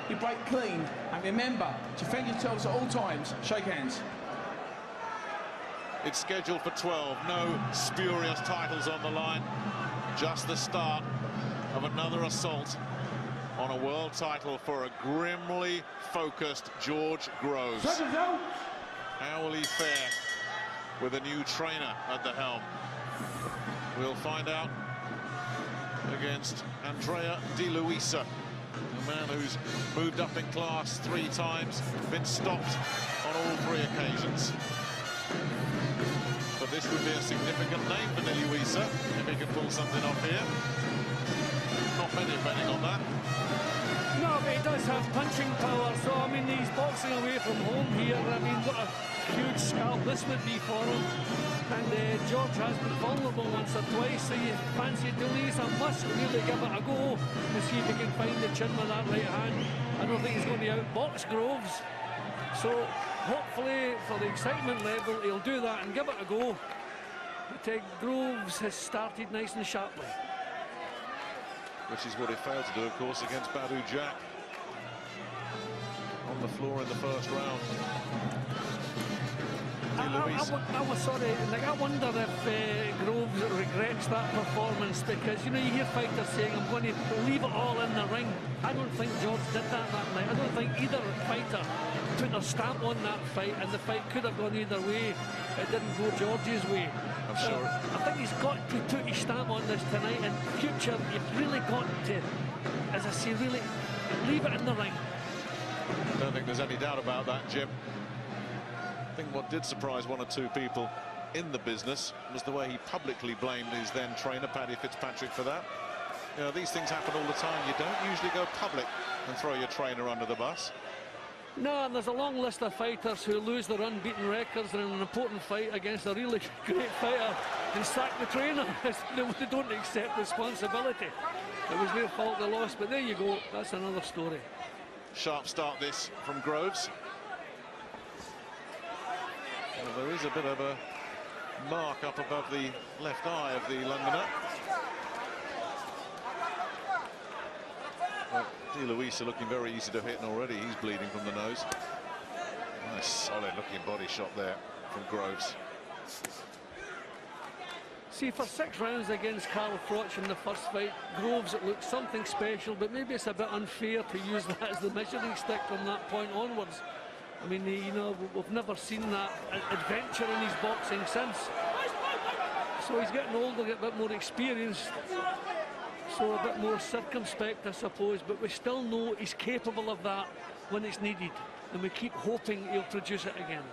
You break clean, and remember, defend yourselves at all times. Shake hands. It's scheduled for 12. No spurious titles on the line. Just the start of another assault on a world title for a grimly focused George Groves. How will he fare with a new trainer at the helm? We'll find out against Andrea Di Luisa, a man who's moved up in class 3 times, been stopped on all 3 occasions. But this would be a significant name for Di Luisa if he can pull something off here. Not many betting on that. No, but he does have punching power, so I mean he's boxing away from home here. I mean, what a huge scalp this would be for him. And George has been vulnerable once or twice, so you fancy Di Luisa must really give it a go to see if he can find the chin with that right hand. I don't think he's going to outbox Groves, so hopefully for the excitement level he'll do that and give it a go. But Groves has started nice and sharply. Which is what he failed to do, of course, against Badu Jack. On the floor in the first round. I was sorry, like, I wonder if Groves regrets that performance, because, you know, you hear fighters saying, I'm going to leave it all in the ring. I don't think George did that night. I don't think either fighter put their stamp on that fight, and the fight could have gone either way. It didn't go George's way. I'm sure. I think he's got to put his stamp on this tonight. In future, you've really got to, as I say, really leave it in the ring. I don't think there's any doubt about that, Jim. I think what did surprise 1 or 2 people in the business was the way he publicly blamed his then trainer, Paddy Fitzpatrick, for that. You know, these things happen all the time. You don't usually go public and throw your trainer under the bus. No, and there's a long list of fighters who lose their unbeaten records in an important fight against a really great fighter and sack the trainer. They don't accept responsibility. It was their fault they lost, but there you go. That's another story. Sharp start this from Groves. Well, there is a bit of a mark up above the left eye of the Londoner. Well, Di Luisa looking very easy to hit, and already he's bleeding from the nose. Nice solid looking body shot there from Groves. See, for 6 rounds against Carl Froch in the first fight, Groves, it looked something special, but maybe it's a bit unfair to use that as the measuring stick from that point onwards. I mean, you know, we've never seen that adventure in his boxing since. So he's getting older, get a bit more experienced, so a bit more circumspect, I suppose, but we still know he's capable of that when it's needed, and we keep hoping he'll produce it again.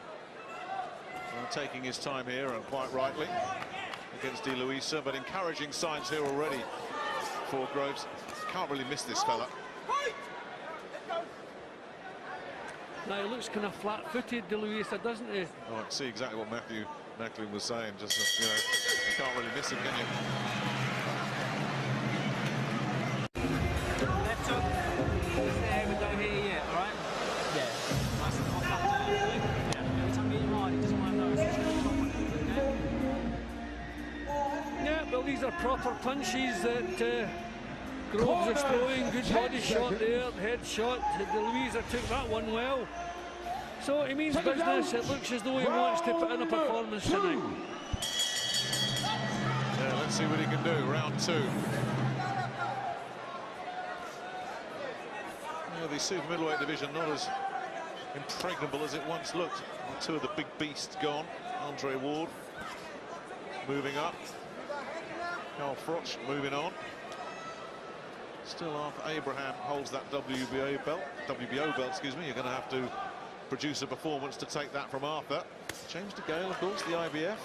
Well, taking his time here, and quite rightly, against Di Luisa, but encouraging signs here already for Groves. Can't really miss this fella. Now he looks kind of flat-footed, Di Luisa, doesn't he? Oh, I can see exactly what Matthew Macklin was saying. Just, you know, you can't really miss him, can you? Left hook. He's there, we don't hear you yet, all right? Yeah. Nice and off that. Yeah. Every time you get your mind, he doesn't want to know. So just stop on it, Yeah, well, these are proper punches that Groves is throwing. Good body shot there, head shot. Di Luisa took that one well. So he means business. It looks as though he wants to put in a performance tonight. Yeah, let's see what he can do. Round 2. Yeah, the super middleweight division not as impregnable as it once looked. 2 of the big beasts gone. Andre Ward moving up. Carl Froch moving on. Still, Arthur Abraham holds that WBO belt, excuse me. You're going to have to produce a performance to take that from Arthur. James DeGale, of course, the IBF.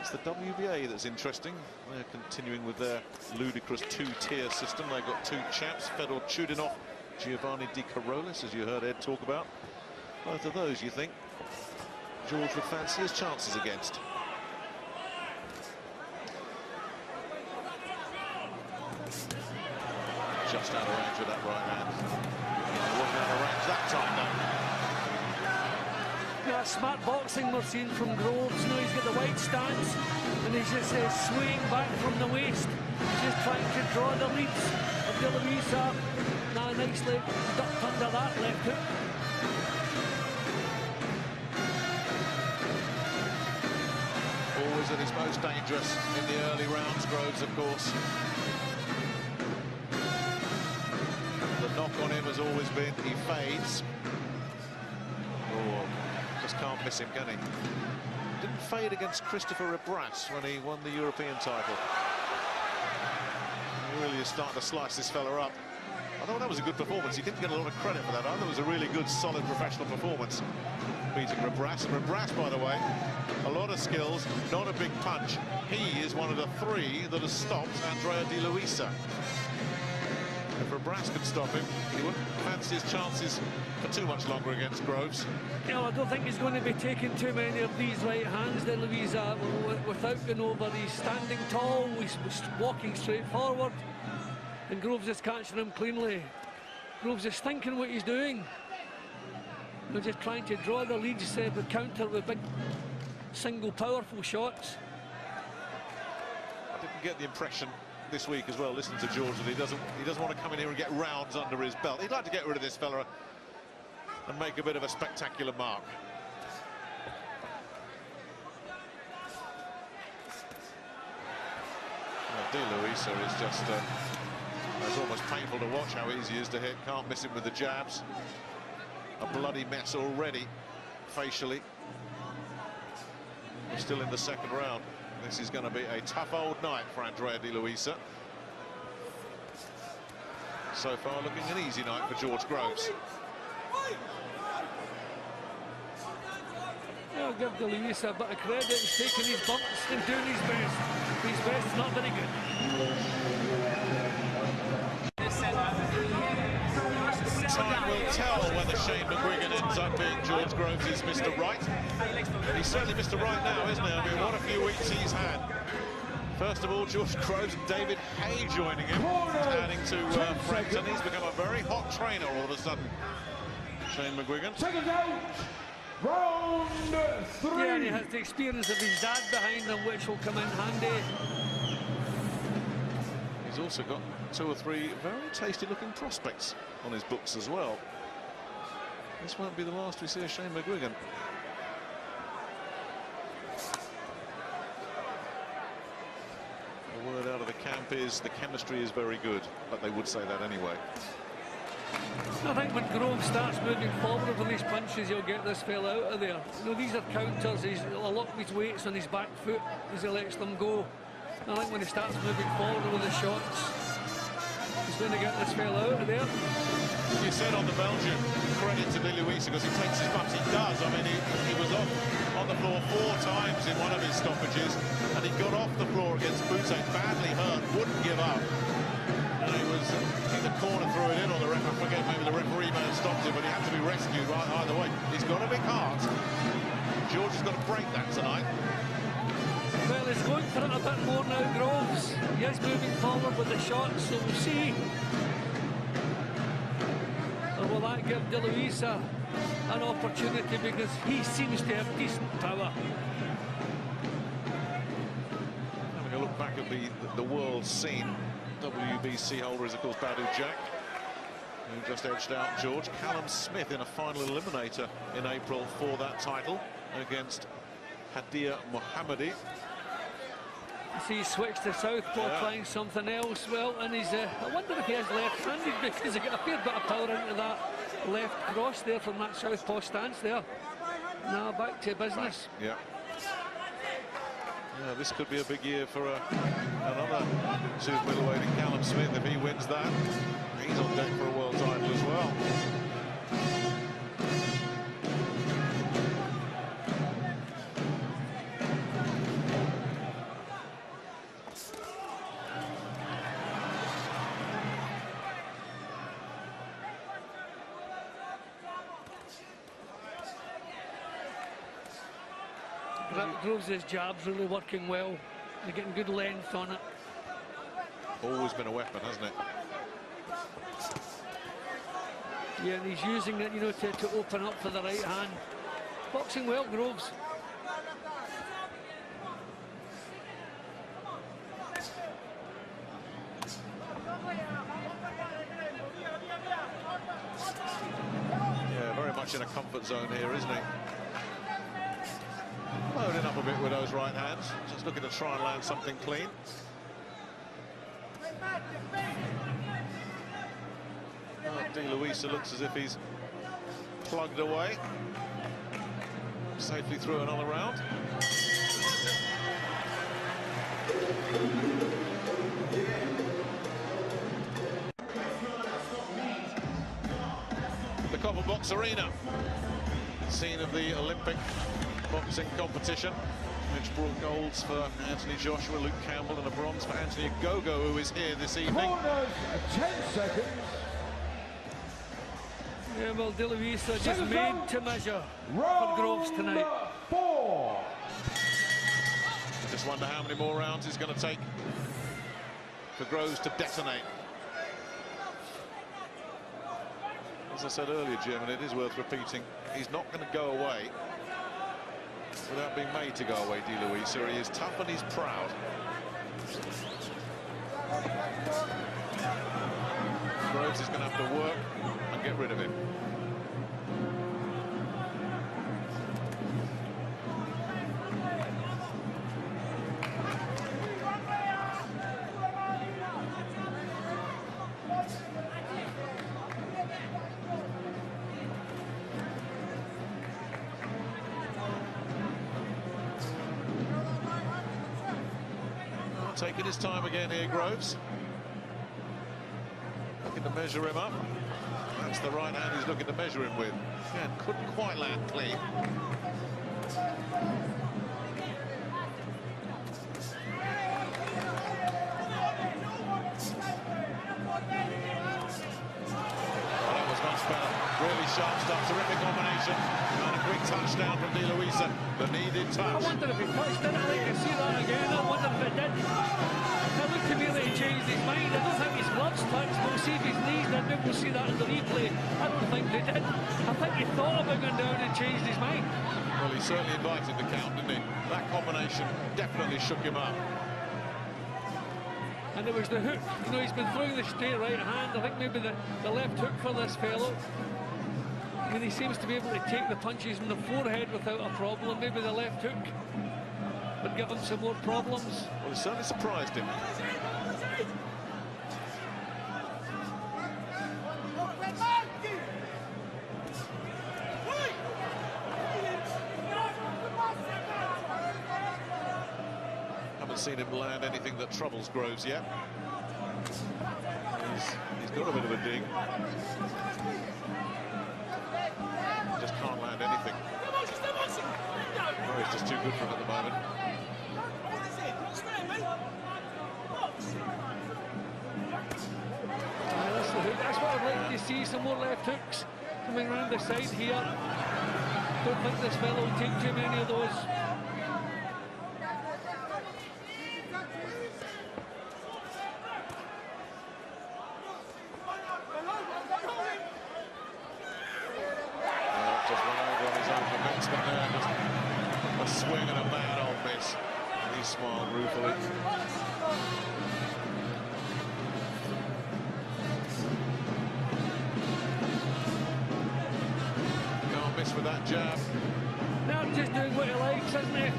It's the WBA that's interesting. They're continuing with their ludicrous 2-tier system. They've got 2 champs, Fedor Chudinov, Giovanni Di Carolis, as you heard Ed talk about. Both of those, you think, George would fancy his chances against. Just out of range with that right hand. Wasn't out of range that time, though. Yeah, smart boxing we're seeing from Groves. You know, he's got the wide stance, and he's just swaying back from the waist, just trying to draw the leads of Di Luisa. Now nicely ducked under that left hook. Always at his most dangerous in the early rounds, Groves, of course. The knock on him has always been he fades. Oh, just can't miss him, can he? Didn't fade against Christopher Rebras when he won the European title. He really is starting to slice this fella up. I thought that was a good performance. He didn't get a lot of credit for that. I thought it was a really good, solid professional performance, beating Rebras. And Rebras, by the way, a lot of skills, not a big punch. He is one of the 3 that has stopped Andrea Di Luisa. If Rebras could stop him, he wouldn't fancy his chances for too much longer against Groves. No, I don't think he's going to be taking too many of these right hands there, Luisa, without going over. He's standing tall, he's walking straight forward, and Groves is catching him cleanly. Groves is thinking what he's doing. They're just trying to draw the leads, but counter with big, single, powerful shots. I didn't get the impression this week as well, listening to George, that he doesn't want to come in here and get rounds under his belt. He'd like to get rid of this fella and make a bit of a spectacular mark. Well, Di Luisa is just it's almost painful to watch how easy he is to hit. Can't miss him with the jabs. A bloody mess already facially. We're still in the second round. This is going to be a tough old night for Andrea Di Luisa. So far, looking an easy night for George Groves. I'll give Di Luisa a bit of credit. He's taking his bumps and doing his best. His best is not very good. Time will tell whether Shane McGuigan ends up being George Groves' Mr. Right. He's certainly Mr. Right now, isn't he? I mean, what a few weeks he's had. First of all, George Groves and David Hay joining him, adding to Frampton. He's become a very hot trainer all of a sudden, Shane McGuigan. Seconds out. Round 3. Yeah, and he has the experience of his dad behind him, which will come in handy. He's also got 2 or 3 very tasty-looking prospects on his books as well. This won't be the last we see of Shane McGuigan. The word out of the camp is the chemistry is very good, but they would say that anyway. I think when Groves starts moving forward with these punches, he'll get this fella out of there. You know, these are counters. A lot of his weight's on his back foot as he lets them go. I think when he starts moving forward with the shots, he's going to get this fella out of there. You said on the Belgian, credit to Di Luisa because he takes his bumps. He does. I mean, he was on the floor 4 times in one of his stoppages, and he got off the floor against Boxe, badly hurt, wouldn't give up. And he was either corner threw it in, or the ref, I forget, maybe the referee may have stopped him, but he had to be rescued either way. He's got a big heart. George has got to break that tonight. Well, he's going for it a bit more now, Groves. He is moving forward with the shots, so we'll see. Or will that give Di Luisa an opportunity, because he seems to have decent power. Having a look back at the world scene, WBC holder is, of course, Badu Jack, who just edged out George. Callum Smith in a final eliminator in April for that title against Hadia Mohammadi. See, he switched to southpaw, trying something else. Well, and he's, I wonder if he is left-handed, because he got a fair bit of power into that left cross there from that southpaw stance there. Now back to business. Right. Yeah, this could be a big year for another super middleweight in Callum Smith. If he wins that, he's on deck for a world title as well. Groves' jab's really working well. They're getting good length on it. Always been a weapon, hasn't it? Yeah, and he's using it, you know, to open up for the right hand. Boxing well, Groves. much in a comfort zone here, isn't he? Loading up a bit with those right hands, just looking to try and land something clean. Luisa looks as if he's plugged away. Safely through another round. The Copper Box Arena, scene of the Olympic boxing competition, which brought golds for Anthony Joshua, Luke Campbell, and a bronze for Anthony Gogo, who is here this evening. Corners, 10 seconds. Yeah, well, De Luisa just made to measure for Groves tonight. 4. Just wonder how many more rounds it's going to take for Groves to detonate. As I said earlier, Jim, and it is worth repeating, he's not going to go away without being made to go away, De Luisa. He is tough and he's proud. Groves is going to have to work and get rid of him. Taking his time again here, Groves. Looking to measure him up. That's the right hand he's looking to measure him with. Again, couldn't quite land clean. Well, that was much better. Really sharp stuff, terrific combination. And a quick touchdown from De Luisa. The needed touch. I wonder if he touched it. I'd like to see that again. I wonder if it did. It looked to me that he changed his mind. I don't think his gloves touched. We'll see if his knees did. Maybe we'll see that in the replay. I don't think they did. I think he thought about going down and changed his mind. Well, he certainly invited the count, didn't he? That combination definitely shook him up. And it was the hook. You know, he's been throwing the straight right hand. I think maybe the left hook for this fellow. I mean, he seems to be able to take the punches in the forehead without a problem. Maybe the left hook would give him some more problems. Well, it certainly surprised him. Haven't seen him land anything that troubles Groves yet. He's got a bit of a dig. Just can't land anything. Oh, he's just too good for him at the moment. That's the hook. That's what I'd like to see, some more left hooks coming around the side here. Don't think this fellow will take too many of those. Just went over on his own momentum there. Just a swing and a mad old miss. And he smiled ruefully. Can't miss with that jab. Now just doing what he likes, isn't he?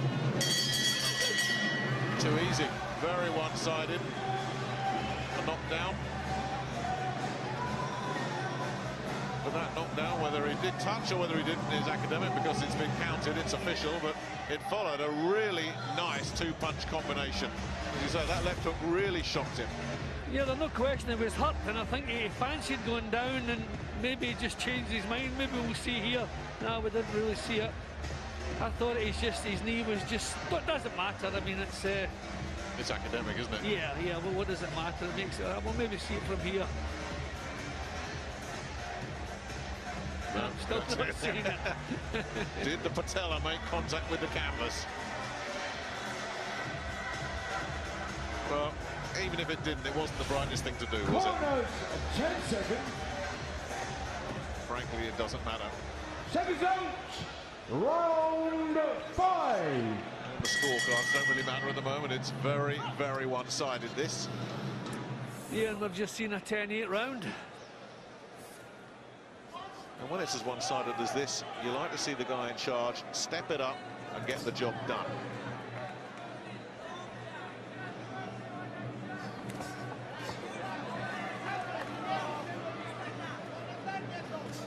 Too easy. Very one-sided. A knockdown. But that knockdown, whether he did touch or whether he didn't, is academic because it's been counted, it's official, but it followed a really nice two-punch combination. As you say, that left hook really shocked him. Yeah, there's no question he was hurt, and I think he fancied going down and maybe he just changed his mind. Maybe we'll see here. No, we didn't really see it. I thought his knee was just, it doesn't matter. I mean, It's academic, isn't it? Yeah, well, what does it matter? It makes it, we'll maybe see it from here. No, I'm still not seeing it. Did the patella make contact with the canvas? Well, even if it didn't, it wasn't the brightest thing to do, was it? Corners, 10 seconds. Frankly, it doesn't matter. Seconds out. Round 5. And the scorecards don't really matter at the moment. It's very, very one-sided, this. Yeah, and we've just seen a 10-8 round. And And when it's as one-sided as this, you like to see the guy in charge step it up and get the job done.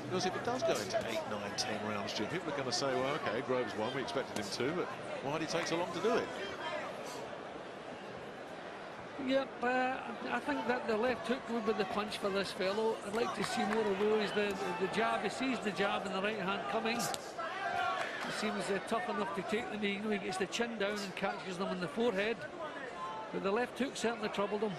Because if it does go into 8, 9, 10 rounds, Jim, people are going to say, well, OK, Groves won, we expected him to, but why did he take so long to do it? Yep, I think that the left hook would be the punch for this fellow. I'd like to see more of those. The jab, he sees the jab and the right hand coming. He seems tough enough to take them. He gets the chin down and catches them in the forehead. But the left hook certainly troubled him.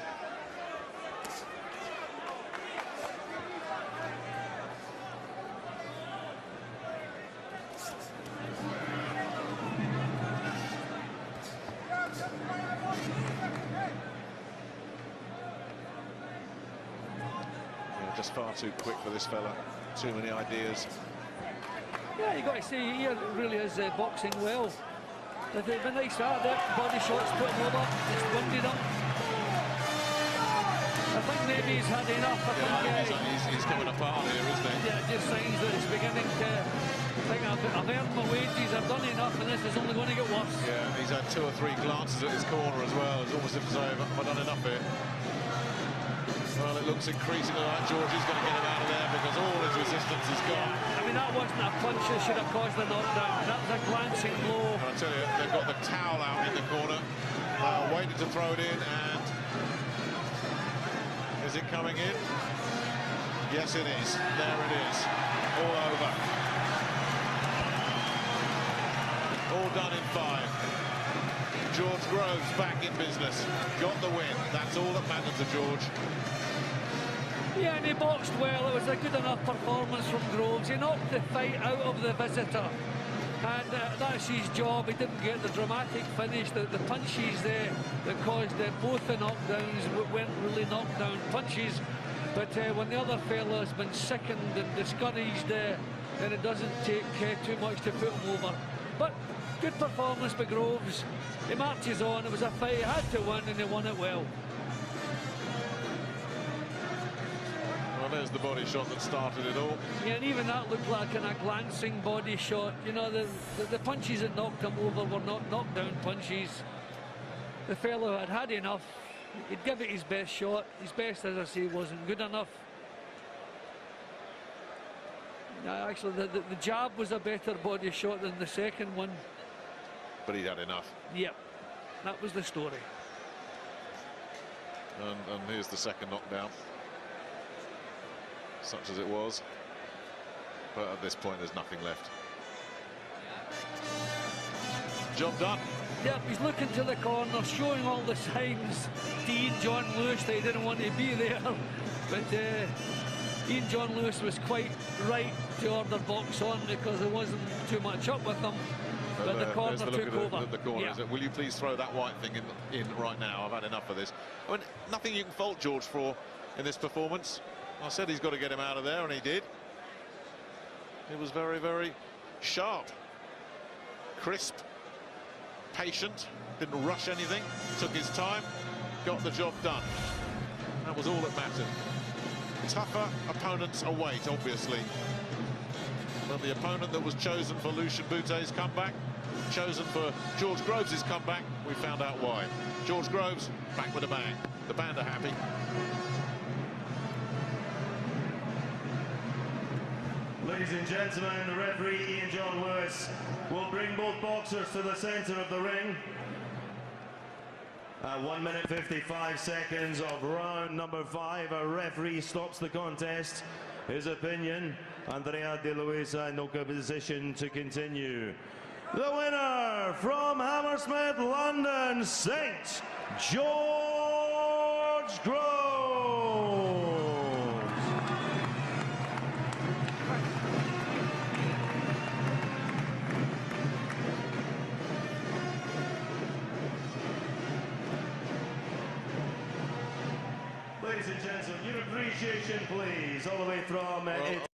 Just far too quick for this fella. Too many ideas. Yeah, you got to say he really is boxing well. But it's been nice start there. Body shots put him over. Just winded him. I think maybe he's had enough. He's coming apart here, isn't he? Yeah, it just signs that it's beginning to think I've earned my wages, I've done enough, and this is only going to get worse. Yeah, he's had 2 or 3 glances at his corner as well. It's almost as if to say, have I done enough here? Well, it looks increasingly like Georgie's going to get him out of there because all his resistance is gone. I mean, that wasn't a punch that should have caused the knockdown. That was a glancing blow. And I tell you, they've got the towel out in the corner. Waiting to throw it in, and is it coming in? Yes, it is. There it is. All over. All done in 5. George Groves back in business. Got the win. That's all that matters to George. Yeah, and he boxed well. It was a good enough performance from Groves. He knocked the fight out of the visitor. And that's his job. He didn't get the dramatic finish. The punches there that caused both the knockdowns weren't really knockdown punches. But when the other fella has been sickened and discouraged, then it doesn't take too much to put him over. But good performance by Groves. He marches on. It was a fight he had to win, and he won it well. Well, there's the body shot that started it all. Yeah, and even that looked like a glancing body shot. You know, the punches that knocked him over were not knockdown punches. The fellow had had enough. He'd give it his best shot. His best, as I say, wasn't good enough. Actually, the jab was a better body shot than the second one. But he'd had enough. Yep, that was the story. And here's the second knockdown. Such as it was. But at this point, there's nothing left. Job done. Yep, he's looking to the corner, showing all the signs to Ian John Lewis that he didn't want to be there. But Ian John Lewis was quite right to order Boxe on because there wasn't too much up with them. But the corner took over. The corner, yeah. Will you please throw that white thing in right now? I've had enough of this. I mean, nothing you can fault George for in this performance. I said he's got to get him out of there, and he did. It was very, very sharp, crisp, patient, didn't rush anything, took his time, got the job done. That was all that mattered. Tougher opponents await, obviously. But the opponent that was chosen for Lucian Bute's comeback, chosen for George Groves' comeback, we found out why. George Groves back with a bang. The band are happy. Ladies and gentlemen, the referee Ian John Lewis will bring both boxers to the centre of the ring. 1 minute 55 seconds of round number 5. A referee stops the contest. His opinion, Andrea de Luisa in no position to continue. The winner from Hammersmith, London, St. George Groves. Ladies and gentlemen, your appreciation, please, all the way from